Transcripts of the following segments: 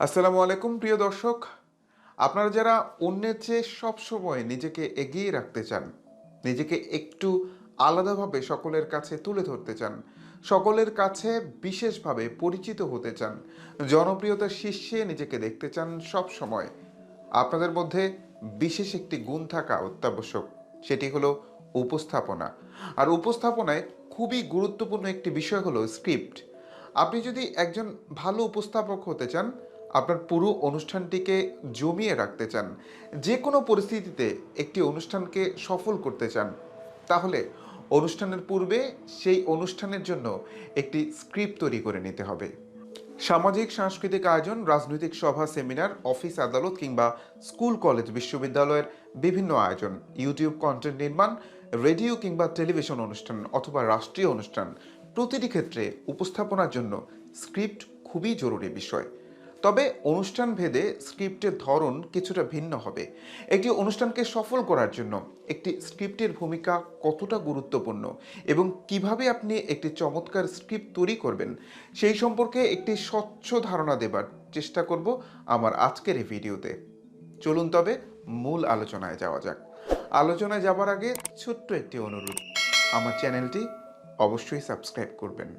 আসসালামু আলাইকুম প্রিয় দর্শক, আপনারা যারা অন্যের চেয়ে সবসময় নিজেকে এগিয়ে রাখতে চান, নিজেকে একটু আলাদাভাবে সকলের কাছে তুলে ধরতে চান, সকলের কাছে বিশেষভাবে পরিচিত হতে চান, জনপ্রিয়তার শীর্ষে নিজেকে দেখতে চান সব সময়, আপনাদের মধ্যে বিশেষ একটি গুণ থাকা অত্যাবশ্যক। সেটি হলো উপস্থাপনা। আর উপস্থাপনায় খুবই গুরুত্বপূর্ণ একটি বিষয় হলো স্ক্রিপ্ট। আপনি যদি একজন ভালো উপস্থাপক হতে চান, আপনার পুরো অনুষ্ঠানটিকে জমিয়ে রাখতে চান, যে কোনো পরিস্থিতিতে একটি অনুষ্ঠানকে সফল করতে চান, তাহলে অনুষ্ঠানের পূর্বে সেই অনুষ্ঠানের জন্য একটি স্ক্রিপ্ট তৈরি করে নিতে হবে। সামাজিক সাংস্কৃতিক আয়োজন, রাজনৈতিক সভা, সেমিনার, অফিস আদালত কিংবা স্কুল কলেজ বিশ্ববিদ্যালয়ের বিভিন্ন আয়োজন, ইউটিউব কন্টেন্ট নির্মাণ, রেডিও কিংবা টেলিভিশন অনুষ্ঠান অথবা রাষ্ট্রীয় অনুষ্ঠান, প্রতিটি ক্ষেত্রে উপস্থাপনার জন্য স্ক্রিপ্ট খুবই জরুরি বিষয়। তবে অনুষ্ঠান ভেদে স্ক্রিপ্টের ধরন কিছুটা ভিন্ন হবে। একটি অনুষ্ঠানকে সফল করার জন্য একটি স্ক্রিপ্টের ভূমিকা কতটা গুরুত্বপূর্ণ এবং কিভাবে আপনি একটি চমৎকার স্ক্রিপ্ট তৈরি করবেন সেই সম্পর্কে একটি স্বচ্ছ ধারণা দেবার চেষ্টা করব আমার আজকের এই ভিডিওতে। চলুন তবে মূল আলোচনায় যাওয়া যাক। আলোচনায় যাবার আগে ছোট্ট একটি অনুরোধ, আমার চ্যানেলটি অবশ্যই সাবস্ক্রাইব করবেন।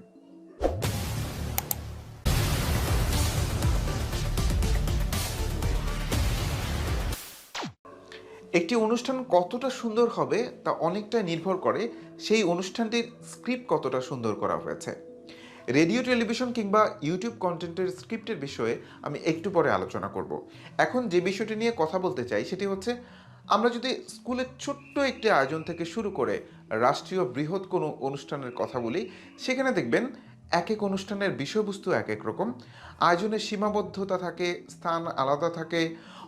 একটি অনুষ্ঠান কতটা সুন্দর হবে তা অনেকটা নির্ভর করে সেই অনুষ্ঠানটির স্ক্রিপ্ট কতটা সুন্দর করা হয়েছে। রেডিও, টেলিভিশন কিংবা ইউটিউব কন্টেন্টের স্ক্রিপ্টের বিষয়ে আমি একটু পরে আলোচনা করব। এখন যে বিষয়টি নিয়ে কথা বলতে চাই সেটি হচ্ছে, আমরা যদি স্কুলের ছোট্ট একটি আয়োজন থেকে শুরু করে রাষ্ট্রীয় বৃহৎ কোনো অনুষ্ঠানের কথা বলি, সেখানে দেখবেন এক এক অনুষ্ঠানের বিষয়বস্তু এক এক রকম, আয়োজনের সীমাবদ্ধতা থাকে, স্থান আলাদা থাকে,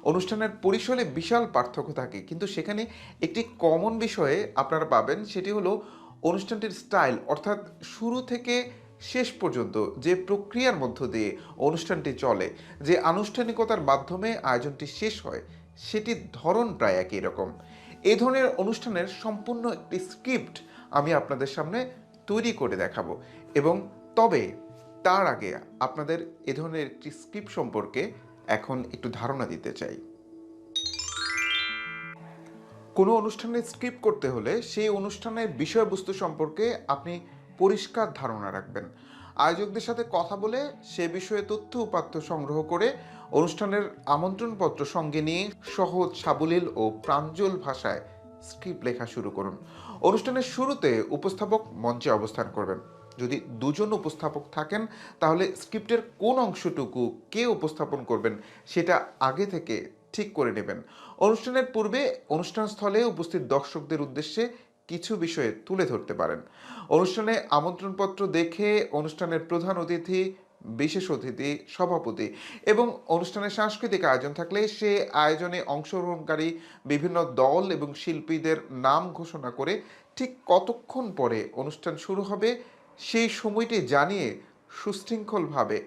অনুষ্ঠানের পরিসরে বিশাল পার্থক্য থাকে, কিন্তু সেখানে একটি কমন বিষয়ে আপনারা পাবেন, সেটি হলো অনুষ্ঠানটির স্টাইল, অর্থাৎ শুরু থেকে শেষ পর্যন্ত যে প্রক্রিয়ার মধ্য দিয়ে অনুষ্ঠানটি চলে, যে আনুষ্ঠানিকতার মাধ্যমে আয়োজনটি শেষ হয়, সেটির ধরন প্রায় একই রকম। এই ধরনের অনুষ্ঠানের সম্পূর্ণ একটি স্ক্রিপ্ট আমি আপনাদের সামনে তৈরি করে দেখাবো। এবং তবে তার আগে আপনাদের এ ধরনের একটি স্ক্রিপ্ট সম্পর্কে এখন একটু ধারণা দিতে চাই। কোনো অনুষ্ঠানের স্ক্রিপ্ট করতে হলে সেই অনুষ্ঠানের বিষয়বস্তু সম্পর্কে আপনি পরিষ্কার ধারণা রাখবেন। আয়োজকদের সাথে কথা বলে সে বিষয়ে তথ্য উপাত্ত সংগ্রহ করে অনুষ্ঠানের আমন্ত্রণপত্র সঙ্গে নিয়ে সহজ, সাবলীল ও প্রাঞ্জল ভাষায় স্ক্রিপ্ট লেখা শুরু করুন। অনুষ্ঠানের শুরুতে উপস্থাপক মঞ্চে অবস্থান করবেন। যদি দুজন উপস্থাপক থাকেন, তাহলে স্ক্রিপ্টের কোন অংশটুকু কে উপস্থাপন করবেন সেটা আগে থেকে ঠিক করে নেবেন। অনুষ্ঠানের পূর্বে অনুষ্ঠানস্থলে উপস্থিত দর্শকদের উদ্দেশ্যে কিছু বিষয়ে তুলে ধরতে পারেন। অনুষ্ঠানে আমন্ত্রণপত্র দেখে অনুষ্ঠানের প্রধান অতিথি, বিশেষ অতিথি, সভাপতি এবং অনুষ্ঠানের সাংস্কৃতিক আয়োজন থাকলে সে আয়োজনে অংশগ্রহণকারী বিভিন্ন দল এবং শিল্পীদের নাম ঘোষণা করে ঠিক কতক্ষণ পরে অনুষ্ঠান শুরু হবে সেই সময়টি জানিয়ে সুশৃঙ্খলভাবে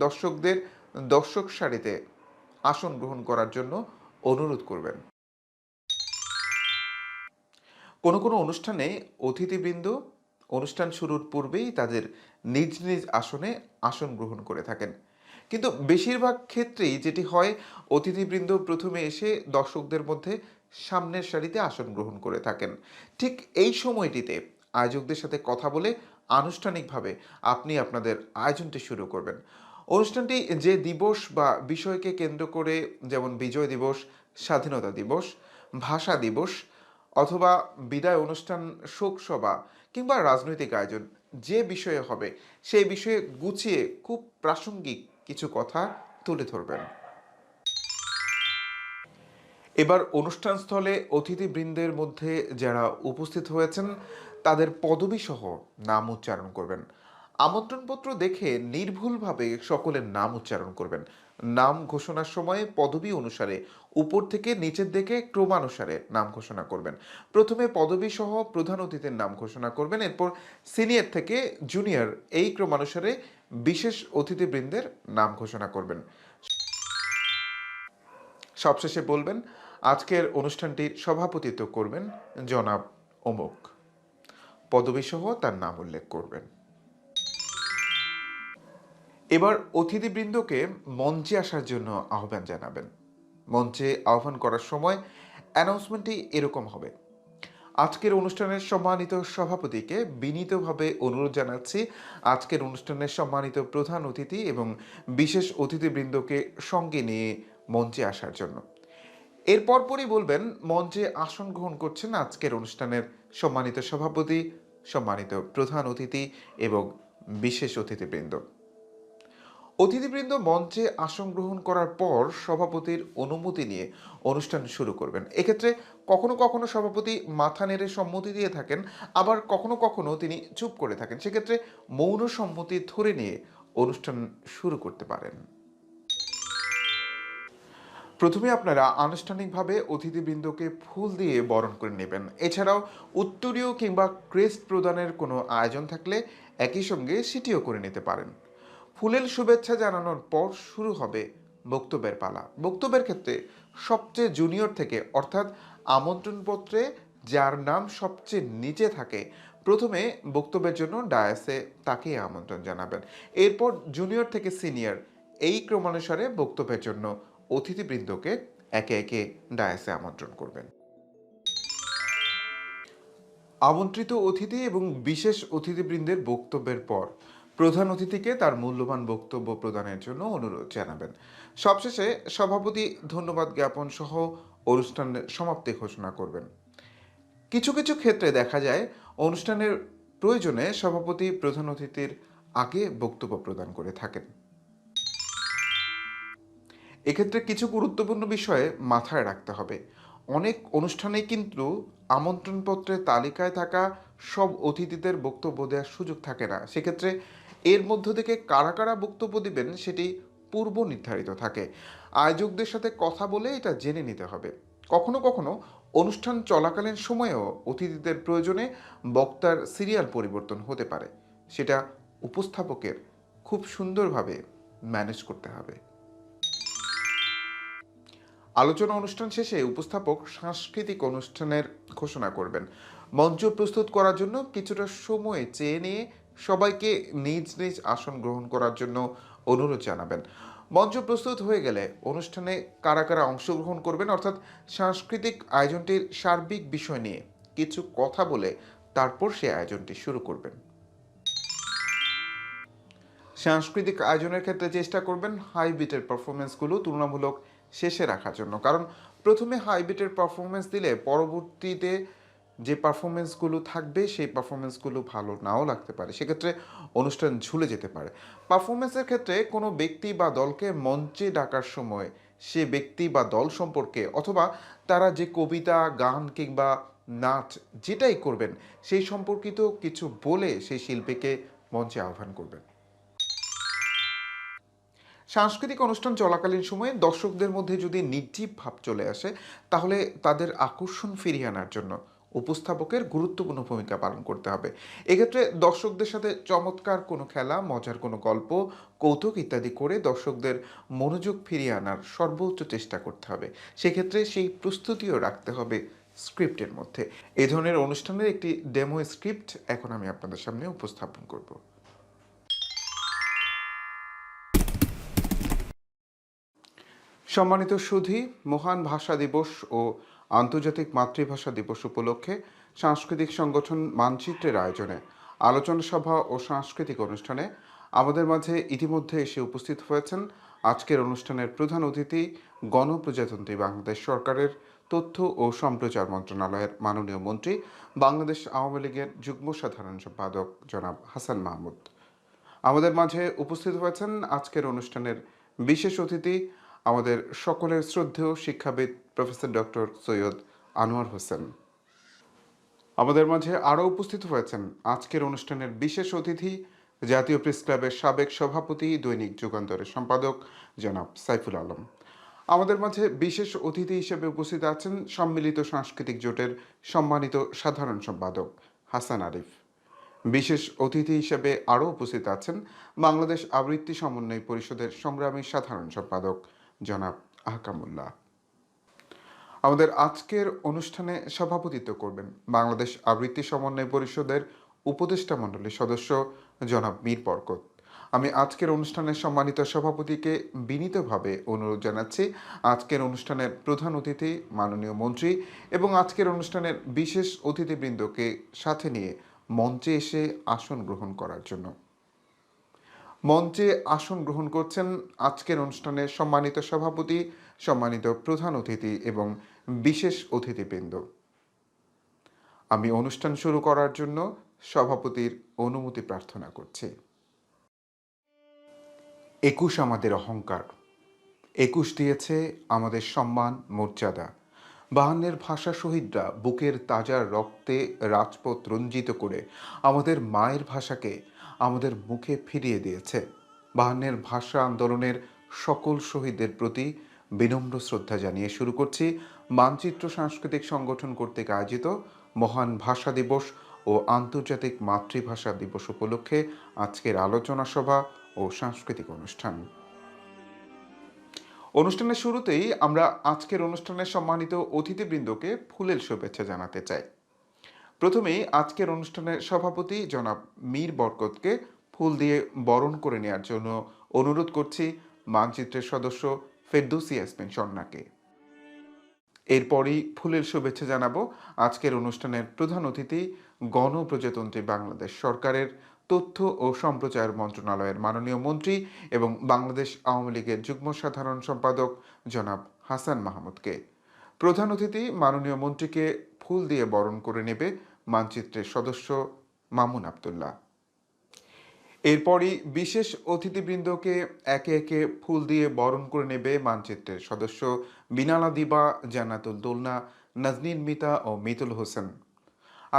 দর্শকদের দর্শক সারিতে আসন গ্রহণ করার জন্য অনুরোধ করবেন। কোনো কোনো অনুষ্ঠানে অতিথিবৃন্দ অনুষ্ঠান শুরুর পূর্বেই তাদের নিজ নিজ আসনে আসন গ্রহণ করে থাকেন, কিন্তু বেশিরভাগ ক্ষেত্রেই যেটি হয়, অতিথিবৃন্দ প্রথমে এসে দর্শকদের মধ্যে সামনের সারিতে আসন গ্রহণ করে থাকেন। ঠিক এই সময়টিতে আয়োজকদের সাথে কথা বলে আনুষ্ঠানিকভাবে আপনি আপনাদের আয়োজনটি শুরু করবেন। অনুষ্ঠানটি যে দিবস বা বিষয়কে কেন্দ্র করে, যেমন বিজয় দিবস, স্বাধীনতা দিবস, ভাষা দিবস অথবা বিদায় অনুষ্ঠান, শোক সভা কিংবা রাজনৈতিক আয়োজন, যে বিষয়ে হবে সেই বিষয়ে গুছিয়ে খুব প্রাসঙ্গিক কিছু কথা তুলে ধরবেন। এবার অনুষ্ঠানস্থলে অতিথিবৃন্দের মধ্যে যারা উপস্থিত হয়েছেন তাদের পদবি সহ নাম উচ্চারণ করবেন। আমন্ত্রণপত্র দেখে নির্ভুলভাবে সকলের নাম উচ্চারণ করবেন। নাম ঘোষণার সময় পদবি অনুসারে উপর থেকে নিচের দিকে ক্রমানুসারে নাম ঘোষণা করবেন। প্রথমে পদবি সহ প্রধান অতিথির নাম ঘোষণা করবেন, এরপর সিনিয়র থেকে জুনিয়র এই ক্রমানুসারে বিশেষ অতিথিবৃন্দের নাম ঘোষণা করবেন। সবশেষে বলবেন, আজকের অনুষ্ঠানটির সভাপতিত্ব করবেন জনাব অমুক, পদবী সহ তার নাম উল্লেখ করবেন। এবার অতিথিবৃন্দকে মঞ্চে আসার জন্য আহ্বান জানাবেন। মঞ্চে আহ্বান করার সময় অ্যানাউন্সমেন্টটি এরকম হবে: আজকের অনুষ্ঠানের সম্মানিত সভাপতিকে বিনীতভাবে অনুরোধ জানাচ্ছি আজকের অনুষ্ঠানের সম্মানিত প্রধান অতিথি এবং বিশেষ অতিথিবৃন্দকে সঙ্গে নিয়ে মঞ্চে আসার জন্য। এর পরপরই বলবেন মঞ্চে আসন গ্রহণ করছেন আজকের অনুষ্ঠানের সম্মানিত সভাপতি, সম্মানিত প্রধান অতিথি এবং বিশেষ অতিথিবৃন্দ। অতিথিবৃন্দ মঞ্চে আসন গ্রহণ করার পর সভাপতির অনুমতি নিয়ে অনুষ্ঠান শুরু করবেন। এক্ষেত্রে কখনো কখনো সভাপতি মাথা নেড়ে সম্মতি দিয়ে থাকেন, আবার কখনো কখনো তিনি চুপ করে থাকেন। সেক্ষেত্রে মৌন সম্মতি ধরে নিয়ে অনুষ্ঠান শুরু করতে পারেন। প্রথমে আপনারা আনুষ্ঠানিকভাবে অতিথিবৃন্দকে ফুল দিয়ে বরণ করে নেবেন। এছাড়াও উত্তরীয় কিংবা ক্রেস্ট প্রদানের কোনো আয়োজন থাকলে একই সঙ্গে সেটিও করে নিতে পারেন। ফুলেল শুভেচ্ছা জানানোর পর শুরু হবে বক্তব্যের পালা। বক্তব্যের ক্ষেত্রে সবচেয়ে জুনিয়র থেকে, অর্থাৎ আমন্ত্রণপত্রে যার নাম সবচেয়ে নিচে থাকে, প্রথমে বক্তব্যের জন্য ডায়াসে তাকে আমন্ত্রণ জানাবেন। এরপর জুনিয়র থেকে সিনিয়র, এই ক্রমানুসারে বক্তব্যের জন্য অতিথিবৃন্দকে একে একে ডায়াসে আমন্ত্রণ করবেন। আমন্ত্রিত অতিথি এবং বিশেষ অতিথিবৃন্দের বক্তব্যের পর প্রধান অতিথিকে তার মূল্যবান বক্তব্য প্রদানের জন্য অনুরোধ জানাবেন। সবশেষে সভাপতি ধন্যবাদ জ্ঞাপন সহ অনুষ্ঠানের সমাপ্তি ঘোষণা করবেন। কিছু কিছু ক্ষেত্রে দেখা যায় অনুষ্ঠানের প্রয়োজনে সভাপতি প্রধান অতিথির আগে বক্তব্য প্রদান করে থাকেন। এক্ষেত্রে কিছু গুরুত্বপূর্ণ বিষয়ে মাথায় রাখতে হবে। অনেক অনুষ্ঠানে কিন্তু আমন্ত্রণপত্রের তালিকায় থাকা সব অতিথিদের বক্তব্য দেওয়ার সুযোগ থাকে না। সেক্ষেত্রে এর মধ্য থেকে কারা কারা বক্তব্য দিবেন সেটি পূর্ব নির্ধারিত থাকে। আয়োজকদের সাথে কথা বলে এটা জেনে নিতে হবে। কখনো কখনো অনুষ্ঠান চলাকালীন সময়েও অতিথিদের প্রয়োজনে বক্তার সিরিয়াল পরিবর্তন হতে পারে। সেটা উপস্থাপকের খুব সুন্দরভাবে ম্যানেজ করতে হবে। আলোচনা অনুষ্ঠান শেষে উপস্থাপক সাংস্কৃতিক অনুষ্ঠানের ঘোষণা করবেন। মঞ্চ প্রস্তুত করার জন্য কিছুটা সময় চেয়ে নিয়ে সবাইকে নিজ নিজ আসন গ্রহণ করার জন্য অনুরোধ জানাবেন। মঞ্চ প্রস্তুত হয়ে গেলে অনুষ্ঠানে কারা কারা অংশগ্রহণ করবেন, অর্থাৎ সাংস্কৃতিক আয়োজনটির সার্বিক বিষয় নিয়ে কিছু কথা বলে তারপর সে আয়োজনটি শুরু করবেন। সাংস্কৃতিক আয়োজনের ক্ষেত্রে চেষ্টা করবেন হাই বিটের পারফরমেন্সগুলো তুলনামূলক শেষে রাখার জন্য, কারণ প্রথমে হাই বিটের পারফরমেন্স দিলে পরবর্তীতে যে পারফরমেন্সগুলো থাকবে সেই পারফরমেন্সগুলো ভালো নাও লাগতে পারে। সেক্ষেত্রে অনুষ্ঠান ঝুলে যেতে পারে। পারফরমেন্সের ক্ষেত্রে কোনো ব্যক্তি বা দলকে মঞ্চে ডাকার সময় সে ব্যক্তি বা দল সম্পর্কে, অথবা তারা যে কবিতা, গান কিংবা নাচ যেটাই করবেন সেই সম্পর্কিত কিছু বলে সেই শিল্পীকে মঞ্চে আহ্বান করবেন। সাংস্কৃতিক অনুষ্ঠান চলাকালীন সময়ে দর্শকদের মধ্যে যদি নির্জীব ভাব চলে আসে, তাহলে তাদের আকর্ষণ ফিরিয়ে আনার জন্য উপস্থাপকের গুরুত্বপূর্ণ ভূমিকা পালন করতে হবে। এক্ষেত্রে দর্শকদের সাথে চমৎকার কোনো খেলা, মজার কোনো গল্প, কৌতুক ইত্যাদি করে দর্শকদের মনোযোগ ফিরিয়ে আনার সর্বোচ্চ চেষ্টা করতে হবে। সেক্ষেত্রে সেই প্রস্তুতিও রাখতে হবে স্ক্রিপ্টের মধ্যে। এ ধরনের অনুষ্ঠানের একটি ডেমো স্ক্রিপ্ট এখন আমি আপনাদের সামনে উপস্থাপন করব। সম্মানিত সুধী, মহান ভাষা দিবস ও আন্তর্জাতিক মাতৃভাষা দিবস উপলক্ষে সাংস্কৃতিক সংগঠন মানচিত্রের আয়োজনে আলোচনা সভা ও সাংস্কৃতিক অনুষ্ঠানে আমাদের মাঝে ইতিমধ্যে এসে উপস্থিত হয়েছেন আজকের অনুষ্ঠানের প্রধান অতিথি, গণপ্রজাতন্ত্রী বাংলাদেশ সরকারের তথ্য ও সম্প্রচার মন্ত্রণালয়ের মাননীয় মন্ত্রী, বাংলাদেশ আওয়ামী লীগের যুগ্ম সাধারণ সম্পাদক জনাব হাসান মাহমুদ। আমাদের মাঝে উপস্থিত হয়েছেন আজকের অনুষ্ঠানের বিশেষ অতিথি, আমাদের সকলের শ্রদ্ধেয় শিক্ষাবিদ প্রফেসর ডক্টর সৈয়দ আনোয়ার হোসেন। আমাদের মাঝে আরও উপস্থিত হয়েছেন আজকের অনুষ্ঠানের বিশেষ অতিথি, জাতীয় প্রেস ক্লাবের সাবেক সভাপতি, দৈনিক যুগান্তরের সম্পাদক জনাব সাইফুল আলম। আমাদের মাঝে বিশেষ অতিথি হিসেবে উপস্থিত আছেন সম্মিলিত সাংস্কৃতিক জোটের সম্মানিত সাধারণ সম্পাদক হাসান আরিফ। বিশেষ অতিথি হিসেবে আরও উপস্থিত আছেন বাংলাদেশ আবৃত্তি সমন্বয় পরিষদের সংগ্রামী সাধারণ সম্পাদক জনাব আহকামুল্লাহ। আমাদের আজকের অনুষ্ঠানে সভাপতিত্ব করবেন বাংলাদেশ আবৃত্তি সমন্বয় পরিষদের উপদেষ্টা মণ্ডলীর সদস্য জনাব মীর বরকত। আমি আজকের অনুষ্ঠানের সম্মানিত সভাপতিকে বিনীতভাবে অনুরোধ জানাচ্ছি আজকের অনুষ্ঠানের প্রধান অতিথি মাননীয় মন্ত্রী এবং আজকের অনুষ্ঠানের বিশেষ অতিথিবৃন্দকে সাথে নিয়ে মঞ্চে এসে আসন গ্রহণ করার জন্য। মঞ্চে আসন গ্রহণ করছেন আজকের অনুষ্ঠানের সম্মানিত সভাপতি, সম্মানিত প্রধান অতিথি এবং বিশেষ অতিথিবৃন্দ। আমি অনুষ্ঠান শুরু করার জন্য সভাপতির অনুমতি প্রার্থনা করছি। ২১ আমাদের অহংকার, ২১ দিয়েছে আমাদের সম্মান মর্যাদা। ৫২-এর ভাষা শহীদরা বুকের তাজা রক্তে রাজপথ রঞ্জিত করে আমাদের মায়ের ভাষাকে আমাদের মুখে ফিরিয়ে দিয়েছে। ৫২-এর ভাষা আন্দোলনের সকল শহীদদের প্রতি বিনম্র শ্রদ্ধা জানিয়ে শুরু করছি মানচিত্র সাংস্কৃতিক সংগঠন কর্তৃক আয়োজিত মহান ভাষা দিবস ও আন্তর্জাতিক মাতৃভাষা দিবস উপলক্ষে আজকের আলোচনা সভা ও সাংস্কৃতিক অনুষ্ঠান। অনুষ্ঠানের শুরুতেই আমরা আজকের অনুষ্ঠানের সম্মানিত অতিথিবৃন্দকে ফুলেল শুভেচ্ছা জানাতে চাই। প্রথমেই আজকের অনুষ্ঠানের সভাপতি জনাব মীর বরকতকে ফুল দিয়ে বরণ করে নেওয়ার জন্য অনুরোধ করছি মানচিত্রের সদস্য ফেরদৌসী ইয়াসমিন স্বর্ণাকে। এরপরই ফুলের শুভেচ্ছা জানাবো আজকের অনুষ্ঠানের প্রধান অতিথি গণপ্রজাতন্ত্রী বাংলাদেশ সরকারের তথ্য ও সম্প্রচার মন্ত্রণালয়ের মাননীয় মন্ত্রী এবং বাংলাদেশ আওয়ামী লীগের যুগ্ম সাধারণ সম্পাদক জনাব হাসান মাহমুদকে। প্রধান অতিথি মাননীয় মন্ত্রীকে ফুল দিয়ে বরণ করে নেবে মানচিত্রের সদস্য মামুন আবদুল্লাহ। এরপরই বিশেষ অতিথিবৃন্দকে একে একে ফুল দিয়ে বরণ করে নেবে মানচিত্রের সদস্য বিনালা দিবা, জান্নাতুল দোলনা, নাজনীন মিতা ও মিতুল হোসেন।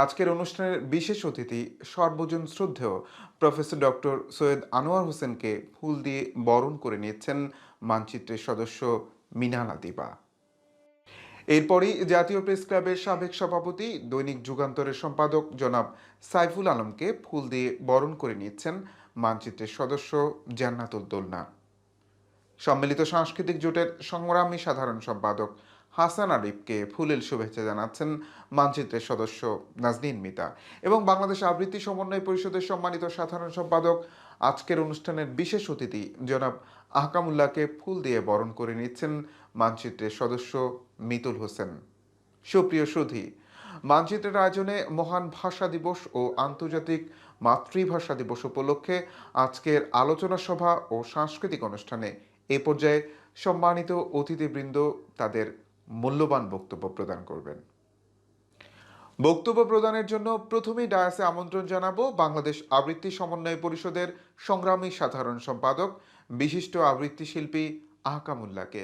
আজকের অনুষ্ঠানের বিশেষ অতিথি সর্বজন শ্রদ্ধেয় প্রফেসর ডক্টর সৈয়দ আনোয়ার হোসেনকে ফুল দিয়ে বরণ করে নিয়েছেন মানচিত্রের সদস্য মিনালা দিবা। এরপরই জাতীয় প্রেস ক্লাবের সাবেক সভাপতি, দৈনিক যুগান্তরের সম্পাদক জনাব সাইফুল আলমকে ফুল দিয়ে বরণ করে নিচ্ছেন মানচিত্রের সদস্য জান্নাতুল দোলনা। সম্মিলিত সাংস্কৃতিক জোটের সংগ্রামী সাধারণ সম্পাদক হাসান আরিফকে ফুলেল শুভেচ্ছা জানাচ্ছেন মানচিত্রের সদস্য নাজনীন মিতা এবং বাংলাদেশ আবৃত্তি সমন্বয় পরিষদের সম্মানিত সাধারণ সম্পাদক আজকের অনুষ্ঠানের বিশেষ অতিথি জনাব আহকামুল্লাহকে ফুল দিয়ে বরণ করে নিচ্ছেন মানচিত্রের সদস্য মিতুল হোসেন। সুপ্রিয় সুধী, মানচিত্রের আয়োজনে মহান ভাষা দিবস ও আন্তর্জাতিক মাতৃভাষা দিবস উপলক্ষে আজকের আলোচনা সভা ও সাংস্কৃতিক অনুষ্ঠানে এ পর্যায়ে সম্মানিত অতিথিবৃন্দ তাদের মূল্যবান বক্তব্য প্রদান করবেন। বক্তব্য প্রদানের জন্য প্রথমেই ডায়াসে আমন্ত্রণ জানাবো বাংলাদেশ আবৃত্তি সমন্বয় পরিষদের সংগ্রামী সাধারণ সম্পাদক বিশিষ্ট আবৃত্তি শিল্পী আহকামুল্লাহকে।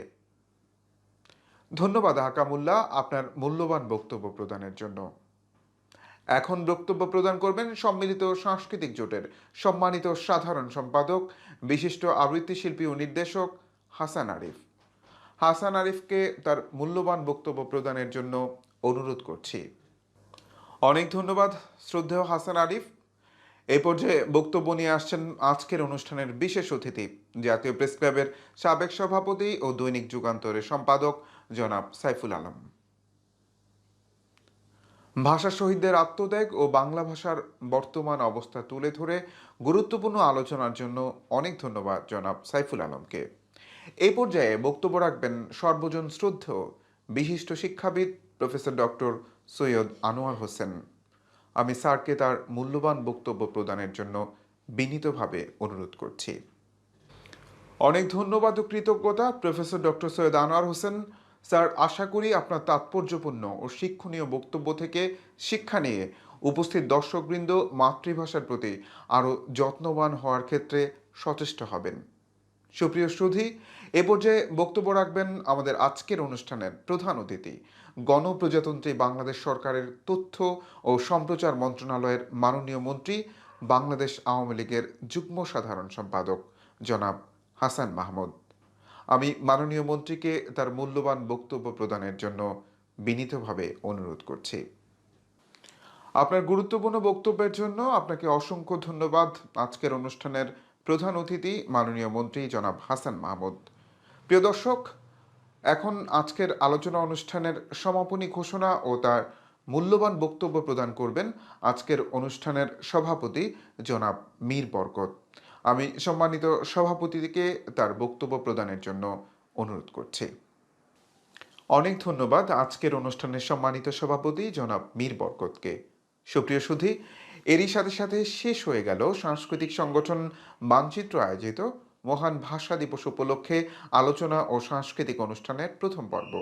ধন্যবাদ আহকামুল্লাহ আপনার মূল্যবান বক্তব্য প্রদানের জন্য। এখন বক্তব্য প্রদান করবেন সম্মিলিত সাংস্কৃতিক জোটের সম্মানিত সাধারণ সম্পাদক বিশিষ্ট আবৃত্তি শিল্পী ও নির্দেশক হাসান আরিফ। হাসান আরিফকে তার মূল্যবান বক্তব্য প্রদানের জন্য অনুরোধ করছি। অনেক ধন্যবাদ শ্রদ্ধেয় হাসান আরিফ। এই পর্যায়ে বক্তব্য নিয়ে আসছেন আজকের অনুষ্ঠানের বিশেষ অতিথি, জাতীয় প্রেস ক্লাবের সাবেক সভাপতি ও দৈনিক যুগান্তরের সম্পাদক জনাব সাইফুল আলম। ভাষা শহীদদের আত্মত্যাগ ও বাংলা ভাষার বর্তমান অবস্থা তুলে ধরে গুরুত্বপূর্ণ আলোচনার জন্য অনেক ধন্যবাদ জনাব সাইফুল আলমকে। এই পর্যায়ে বক্তব্য রাখবেন সর্বজন শ্রদ্ধেয় বিশিষ্ট শিক্ষাবিদ প্রফেসর ডক্টর সৈয়দ আনোয়ার হোসেন। আমি স্যারকে তার মূল্যবান বক্তব্য প্রদানের জন্য বিনীতভাবে অনুরোধ করছি। অনেক ধন্যবাদ ও কৃতজ্ঞতা professor doctor Syed Anwar Hossain. Sir, আশা করি আপনার তাৎপর্যপূর্ণ ও শিক্ষণীয় বক্তব্য থেকে শিক্ষা নিয়ে উপস্থিত দর্শকবৃন্দ মাতৃভাষার প্রতি আরও যত্নবান হওয়ার ক্ষেত্রে সচেষ্ট হবেন। সুপ্রিয় সুধী, এ পর্যায়ে বক্তব্য রাখবেন আমাদের আজকের অনুষ্ঠানের প্রধান অতিথি গণপ্রজাতন্ত্রী বাংলাদেশ সরকারের তথ্য ও সম্প্রচার মন্ত্রণালয়ের মাননীয় মন্ত্রী, বাংলাদেশ আওয়ামী লীগের যুগ্ম সাধারণ সম্পাদক জনাব হাসান মাহমুদ। আমি মাননীয় মন্ত্রীকে তার মূল্যবান বক্তব্য প্রদানের জন্য বিনীতভাবে অনুরোধ করছি। আপনার গুরুত্বপূর্ণ বক্তব্যের জন্য আপনাকে অসংখ্য ধন্যবাদ আজকের অনুষ্ঠানের প্রধান অতিথি মাননীয় মন্ত্রী জনাব হাসান মাহমুদ। প্রিয় দর্শক, এখন আজকের আলোচনা অনুষ্ঠানের সমাপনী ঘোষণা ও তার মূল্যবান বক্তব্য প্রদান করবেন আজকের অনুষ্ঠানের সভাপতি জনাব মীর বরকত। আমি সম্মানিত সভাপতিকে তার বক্তব্য প্রদানের জন্য অনুরোধ করছি। অনেক ধন্যবাদ আজকের অনুষ্ঠানের সম্মানিত সভাপতি জনাব মীর বরকতকে। সুপ্রিয় সুধী, এরই সাথে সাথে শেষ হয়ে গেল সাংস্কৃতিক সংগঠন মানচিত্র আয়োজিত মহান ভাষা দিবস উপলক্ষে আলোচনা ও সাংস্কৃতিক অনুষ্ঠানের প্রথম পর্ব,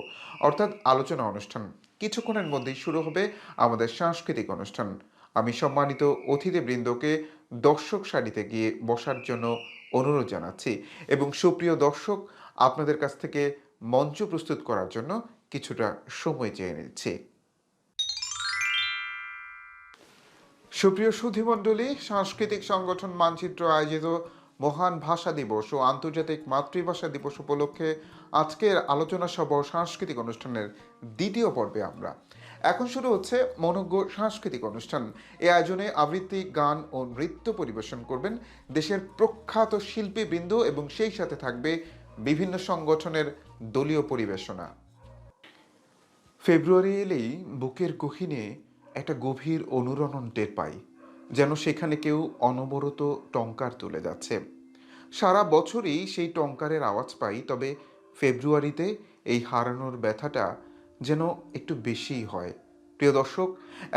অর্থাৎ আলোচনা অনুষ্ঠান। কিছুক্ষণের মধ্যেই শুরু হবে আমাদের সাংস্কৃতিক অনুষ্ঠান। আমি সম্মানিত অতিথিবৃন্দকে দর্শক সারিতে গিয়ে বসার জন্য অনুরোধ জানাচ্ছি এবং সুপ্রিয় দর্শক, আপনাদের কাছ থেকে মঞ্চ প্রস্তুত করার জন্য কিছুটা সময় চেয়ে নিচ্ছি। সুপ্রিয় সুধীমণ্ডলী, সাংস্কৃতিক সংগঠন মানচিত্র আয়োজিত মহান ভাষা দিবস ও আন্তর্জাতিক মাতৃভাষা দিবস উপলক্ষে আজকের আলোচনা সভা ও সাংস্কৃতিক অনুষ্ঠানের দ্বিতীয় পর্বে আমরা এখন শুরু হচ্ছে মনোজ্ঞ সাংস্কৃতিক অনুষ্ঠান। এই আয়োজনে আবৃত্তি, গান ও নৃত্য পরিবেশন করবেন দেশের প্রখ্যাত শিল্পীবৃন্দ এবং সেই সাথে থাকবে বিভিন্ন সংগঠনের দলীয় পরিবেশনা। ফেব্রুয়ারি এলেই বুকের গহীনে একটা গভীর অনুরণন টের পাই, যেন সেখানে কেউ অনবরত টঙ্কার তুলে যাচ্ছে। সারা বছরই সেই টঙ্কারের আওয়াজ পাই, তবে ফেব্রুয়ারিতে এই হারানোর ব্যথাটা যেন একটু বেশিই হয়। প্রিয় দর্শক,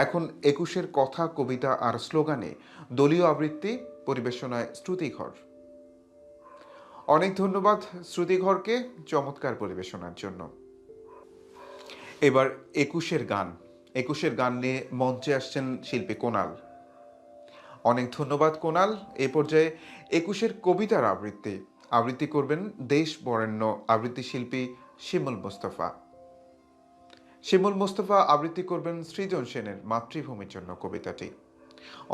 এখন ২১-এর কথা, কবিতা আর স্লোগানে দলীয় আবৃত্তি পরিবেশনায় শ্রুতিঘর। অনেক ধন্যবাদ শ্রুতিঘরকে চমৎকার পরিবেশনার জন্য। এবার ২১-এর গান নিয়ে মঞ্চে আসছেন শিল্পী কোনাল। অনেক ধন্যবাদ কোনাল। এ পর্যায়ে ২১-এর কবিতার আবৃত্তি করবেন দেশ বরেণ্য আবৃত্তি শিল্পী শিমুল মোস্তফা আবৃত্তি করবেন সৃজন সেনের মাতৃভূমির জন্য কবিতাটি।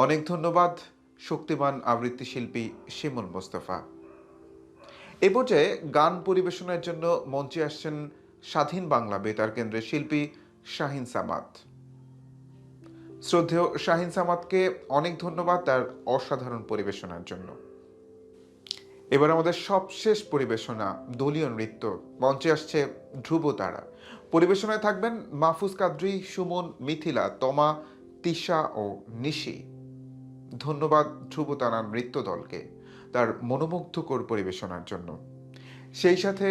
অনেক ধন্যবাদ শক্তিমান আবৃত্তি শিল্পী শিমুল মোস্তফা। এ পর্যায়ে গান পরিবেশনের জন্য মঞ্চে আসছেন স্বাধীন বাংলা বেতার কেন্দ্রের শিল্পী শাহিন সামাদ। শ্রদ্ধেয় শাহিন সামাদকে অনেক ধন্যবাদ তার অসাধারণ পরিবেশনার জন্য। এবার আমাদের সবশেষ পরিবেশনা দলীয় নৃত্য। মঞ্চে আসছে ধ্রুব তারা। পরিবেশনায় থাকবেন মাহফুজ কাদরি, সুমন, মিথিলা, তমা, তিশা ও নিশি। ধন্যবাদ ধ্রুব তারার নৃত্য দলকে তার মনোমুগ্ধকর পরিবেশনার জন্য। সেই সাথে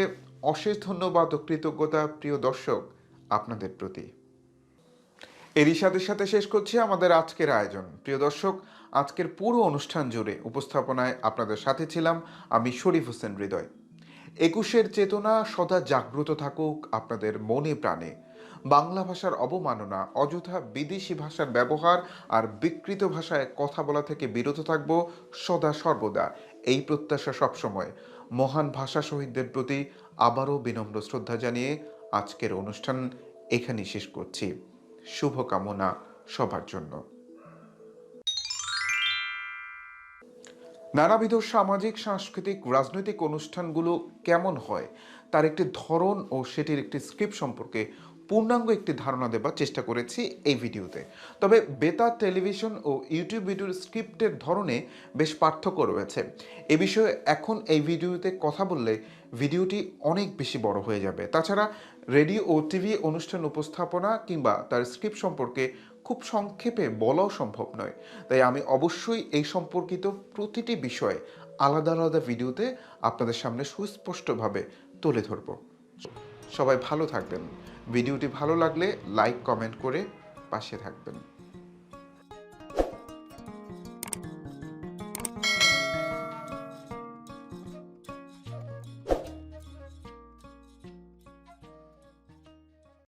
অশেষ ধন্যবাদ ও কৃতজ্ঞতা প্রিয় দর্শক আপনাদের প্রতি। এরই সাথে সাথে শেষ করছি আমাদের আজকের আয়োজন। প্রিয় দর্শক, আজকের পুরো অনুষ্ঠান জুড়ে উপস্থাপনায় আপনাদের সাথে ছিলাম আমি শরীফ হোসেন হৃদয়। ২১-এর চেতনা সদা জাগ্রত থাকুক আপনাদের মনে প্রাণে। বাংলা ভাষার অবমাননা, অযথা বিদেশি ভাষার ব্যবহার আর বিকৃত ভাষায় কথা বলা থেকে বিরত থাকব সদা সর্বদা, এই প্রত্যাশা সবসময়। মহান ভাষা শহীদদের প্রতি আবারও বিনম্র শ্রদ্ধা জানিয়ে আজকের অনুষ্ঠান এখানেই শেষ করছি। শুভকামনা সবার জন্য। নানাবিধ সামাজিক, সাংস্কৃতিক, রাজনৈতিক অনুষ্ঠানগুলো কেমন হয় তার একটি ধরন ও সেটির একটি স্ক্রিপ্ট সম্পর্কে পূর্ণাঙ্গ একটি ধারণা দেবার চেষ্টা করেছি এই ভিডিওতে। তবে বেতার, টেলিভিশন ও ইউটিউব ভিডিওর স্ক্রিপ্টের ধরনে বেশ পার্থক্য রয়েছে। এ বিষয়ে এখন এই ভিডিওতে কথা বললে ভিডিওটি অনেক বেশি বড় হয়ে যাবে। তাছাড়া রেডিও ও টিভি অনুষ্ঠান উপস্থাপনা কিংবা তার স্ক্রিপ্ট সম্পর্কে খুব সংক্ষেপে বলাও সম্ভব নয়। তাই আমি অবশ্যই এই সম্পর্কিত প্রতিটি বিষয় আলাদা আলাদা ভিডিওতে আপনাদের সামনে সুস্পষ্টভাবে তুলে ধরব। সবাই ভালো থাকবেন। ভিডিওটি ভালো লাগলে লাইক, কমেন্ট করে পাশে থাকবেন।